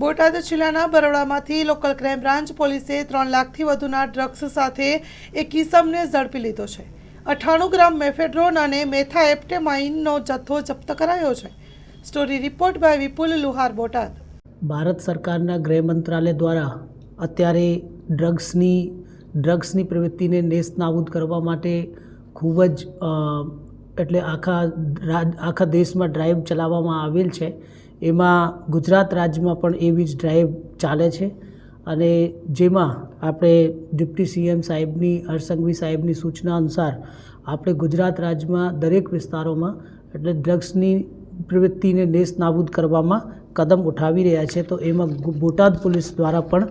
બોટાદ જિલ્લાના બરોડામાંથી local crime branch પોલીસે 3 લાખથી વધુના ડ્રગ્સ સાથે એક ઇસમને ઝડપી લીધો છે। 98 ગ્રામ મેફેડ્રોન અને મેથાએપ્ટેમાઇનનો જથ્થો જપ્ત કરાયો છે। સ્ટોરી રિપોર્ટ બાય વિપુલ લુહાર, બોટાદ। ભારત સરકારના ગૃહ મંત્રાલય દ્વારા અત્યારે ડ્રગ્સની પ્રવૃત્તિને નેસ્તનાબૂદ કરવા માટે ખૂબ જ એટલે આખા દેશમાં ડ્રાઈવ ચલાવવામાં આવેલ છે। એમાં ગુજરાત રાજ્યમાં પણ એવી જ ડ્રાઈવ ચાલે છે અને જેમાં આપણે ડિપ્ટી સીએમ સાહેબની હર્ષસંઘવી સાહેબની સૂચના અનુસાર આપણે ગુજરાત રાજ્યમાં દરેક વિસ્તારોમાં એટલે ડ્રગ્સની પ્રવૃત્તિને નેસ્તનાબૂદ કરવામાં કદમ ઉઠાવી રહ્યા છે। તો એમાં બોટાદ પોલીસ દ્વારા પણ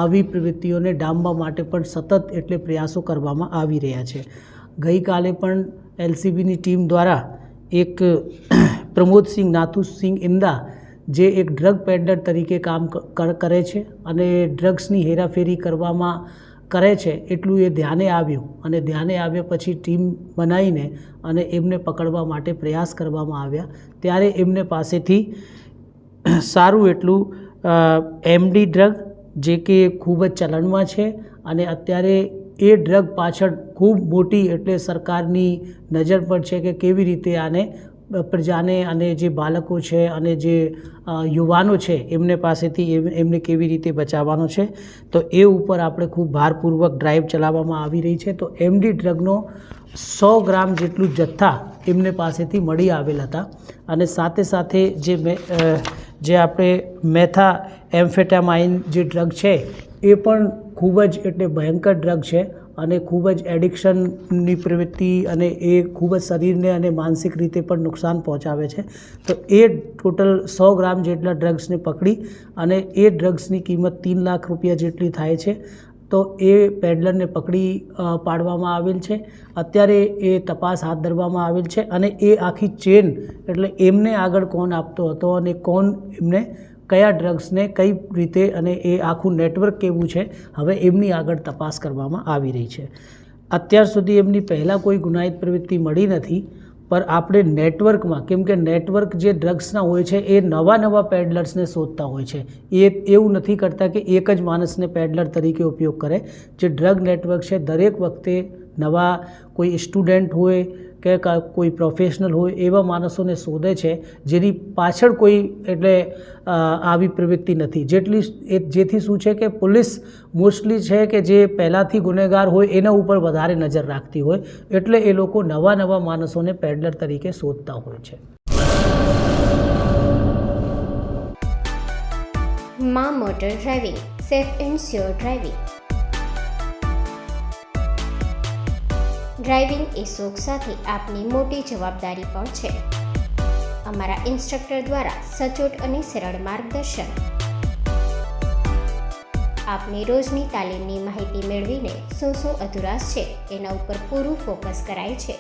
આવી પ્રવૃત્તિઓને ડામવા માટે પણ સતત એટલે પ્રયાસો કરવામાં આવી રહ્યા છે। ગઈકાલે પણ એલસીબીની ટીમ દ્વારા એક પ્રમોદસિંહ નાથુસિંહ ઇંદા જે એક ડ્રગ પેડલર તરીકે કામ કરે છે અને ડ્રગ્સની હેરાફેરી કરવામાં કરે છે એટલું એ ધ્યાને આવ્યું અને ધ્યાને આવ્યા પછી ટીમ બનાવીને અને એમને પકડવા માટે પ્રયાસ કરવામાં આવ્યા। ત્યારે એમને પાસેથી સારું એટલું એમડી ડ્રગ જે કે ખૂબ જ ચલણમાં છે અને અત્યારે એ ડ્રગ પાછળ ખૂબ મોટી એટલે સરકારની નજર પર છે કે કેવી રીતે આને પ્રજાને અને જે બાળકો છે અને જે યુવાનો છે એમને પાસેથી એમને કેવી રીતે બચાવવાનો છે। તો એ ઉપર આપણે ખૂબ ભારપૂર્વક ડ્રાઈવ ચલાવવામાં આવી રહી છે। તો એમડી ડ્રગનો 100 ગ્રામ જેટલું જથ્થા એમને પાસેથી મળી આવેલ હતા અને સાથે સાથે જે આપણે મેથા એમ્ફેટામાઇન જે ડ્રગ છે એ પણ ખૂબ જ એટલે ભયંકર ડ્રગ છે અને ખૂબ જ એડિક્શનની પ્રવૃત્તિ અને એ ખૂબ જ શરીરને અને માનસિક રીતે પણ નુકસાન પહોંચાડે છે। તો એ ટોટલ 100 ગ્રામ જેટલા ડ્રગ્સને પકડી અને એ ડ્રગ્સની કિંમત 3 લાખ રૂપિયા જેટલી થાય છે। તો એ પેડલરને પકડી પાડવામાં આવેલ છે। અત્યારે એ તપાસ હાથ ધરવામાં આવેલ છે અને એ આખી ચેન એટલે એમને આગળ કોણ આપતો હતો અને કોણ એમને કયા ડ્રગ્સને કઈ રીતે અને એ આખું નેટવર્ક કેવું છે હવે એમની આગળ તપાસ કરવામાં આવી રહી છે। અત્યાર સુધી એમની પહેલાં કોઈ ગુનાહિત પ્રવૃત્તિ મળી નથી, પર આપણે નેટવર્કમાં કેમ કે નેટવર્ક જે ડ્રગ્સના હોય છે એ નવા પેડલર્સને શોધતા હોય છે। એ એવું નથી કરતા કે એક જ માણસને પેડલર તરીકે ઉપયોગ કરે। જે ડ્રગ નેટવર્ક છે દરેક વખતે નવા કોઈ સ્ટુડન્ટ હોય કે કોઈ પ્રોફેશનલ હોય એવા માણસોને શોધે છે જેની પાછળ કોઈ એટલે આવી પ્રવૃત્તિ નથી। જેથી શું છે કે પોલીસ મોસ્ટલી છે કે જે પહેલાંથી ગુનેગાર હોય એના ઉપર વધારે નજર રાખતી હોય એટલે એ લોકો નવા માણસોને પેડલર તરીકે શોધતા હોય છે। માં motor driving, safe and sure driving. Driving એ શોખ સાથે આપની મોટી જવાબદારી પણ છે। અમારા ઇન્સ્ટ્રક્ટર દ્વારા સચોટ અને સરળ માર્ગદર્શન આપની રોજની તાલીમની માહિતી મેળવીને શું અધુરાશ છે એના ઉપર પૂરું ફોકસ કરાય છે।